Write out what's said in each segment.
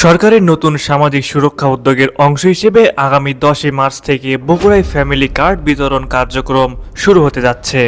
সরকারের নতুন সামাজিক সুরক্ষা উদ্যোগের অংশ হিসেবে আগামী 10 মার্চ থেকে বগুড়ায় ফ্যামিলি কার্ড বিতরণ কার্যক্রম শুরু হতে যাচ্ছে।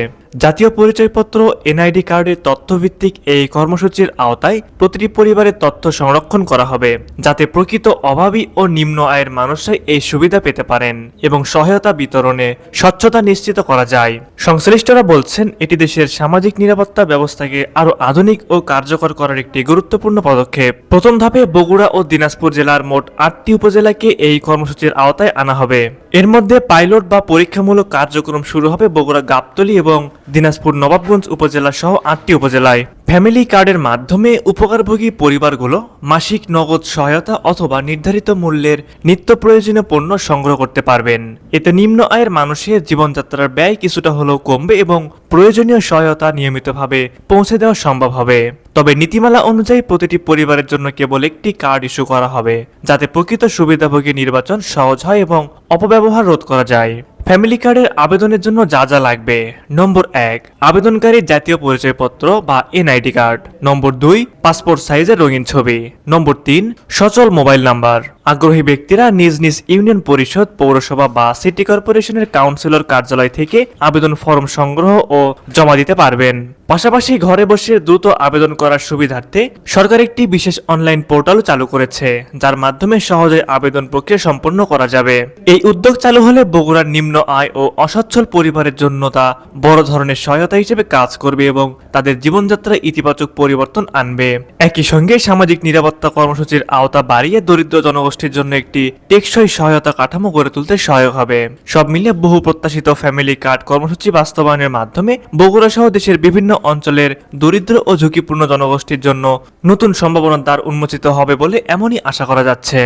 জাতীয় পরিচয়পত্র এনআইডি কার্ডের তথ্যভিত্তিক এই কর্মসূচির আওতায় প্রতিটি পরিবারের তথ্য সংরক্ষণ করা হবে, যাতে প্রকৃত অভাবী ও নিম্ন আয়ের মানুষরাই এই সুবিধা পেতে পারেন এবং সহায়তা বিতরণে স্বচ্ছতা নিশ্চিত করা যায়। সংশ্লিষ্টরা বলছেন, এটি দেশের সামাজিক নিরাপত্তা ব্যবস্থাকে আরও আধুনিক ও কার্যকর করার একটি গুরুত্বপূর্ণ পদক্ষেপ। প্রথম ধাপে বগুড়া ও দিনাজপুর জেলার মোট 8টি উপজেলাকে এই কর্মসূচির আওতায় আনা হবে। এর মধ্যে পাইলট বা পরীক্ষামূলক কার্যক্রম শুরু হবে বগুড়া গাবতলী এবং দিনাজপুর নবাবগঞ্জ উপজেলা সহ 8টি উপজেলায়। ফ্যামিলি কার্ডের মাধ্যমে উপকারভোগী পরিবারগুলো মাসিক নগদ সহায়তা অথবা নির্ধারিত মূল্যের নিত্য প্রয়োজনীয় পণ্য সংগ্রহ করতে পারবেন। এতে নিম্ন আয়ের মানুষের জীবনযাত্রার ব্যয় কিছুটা হলেও কমবে এবং প্রয়োজনীয় সহায়তা নিয়মিতভাবে পৌঁছে দেওয়া সম্ভব হবে। তবে নীতিমালা অনুযায়ী প্রতিটি পরিবারের জন্য কেবল একটি কার্ড ইস্যু করা হবে, যাতে প্রকৃত সুবিধাভোগী নির্বাচন সহজ হয় এবং অপব্যবহার রোধ করা যায়। ফ্যামিলি কার্ডের আবেদনের জন্য যা যা লাগবে: নম্বর 1, আবেদনকারীর জাতীয় পরিচয়পত্র বা এনআইডি কার্ড। নম্বর 2, পাসপোর্ট সাইজের রঙিন ছবি। নম্বর 3, সচল মোবাইল নাম্বার। আগ্রহী ব্যক্তিরা নিজ নিজ ইউনিয়ন পরিষদ, পৌরসভা বা সিটি কর্পোরেশনের কাউন্সিলর কার্যালয় থেকে আবেদন ফর্ম সংগ্রহ ও জমা দিতে পারবেন। পাশাপাশি ঘরে বসে দ্রুত আবেদন করার সুবিধার্থে সরকার একটি বিশেষ অনলাইন পোর্টাল চালু করেছে, যার মাধ্যমে সহজে আবেদন প্রক্রিয়া সম্পন্ন করা যাবে। এই উদ্যোগ চালু হলে বগুড়ার নিম্ন আয় ও অসচ্ছল পরিবারের জন্য তা বড় ধরনের সহায়তা হিসেবে কাজ করবে এবং তাদের জীবনযাত্রায় ইতিবাচক পরিবর্তন আনবে। একই সঙ্গে সামাজিক নিরাপত্তা কর্মসূচির আওতা বাড়িয়ে দরিদ্র জনগোষ্ঠীর জন্য একটি টেকসই সহায়তা কাঠামো গড়ে তুলতে সহায়ক হবে। সব মিলিয়ে বহু প্রত্যাশিত ফ্যামিলি কার্ড কর্মসূচি বাস্তবায়নের মাধ্যমে বগুড়া সহ দেশের বিভিন্ন অঞ্চলের দরিদ্র ও ঝুঁকিপূর্ণ জনগোষ্ঠীর জন্য নতুন সম্ভাবনার দ্বার উন্মোচিত হবে বলে এমনই আশা করা যাচ্ছে।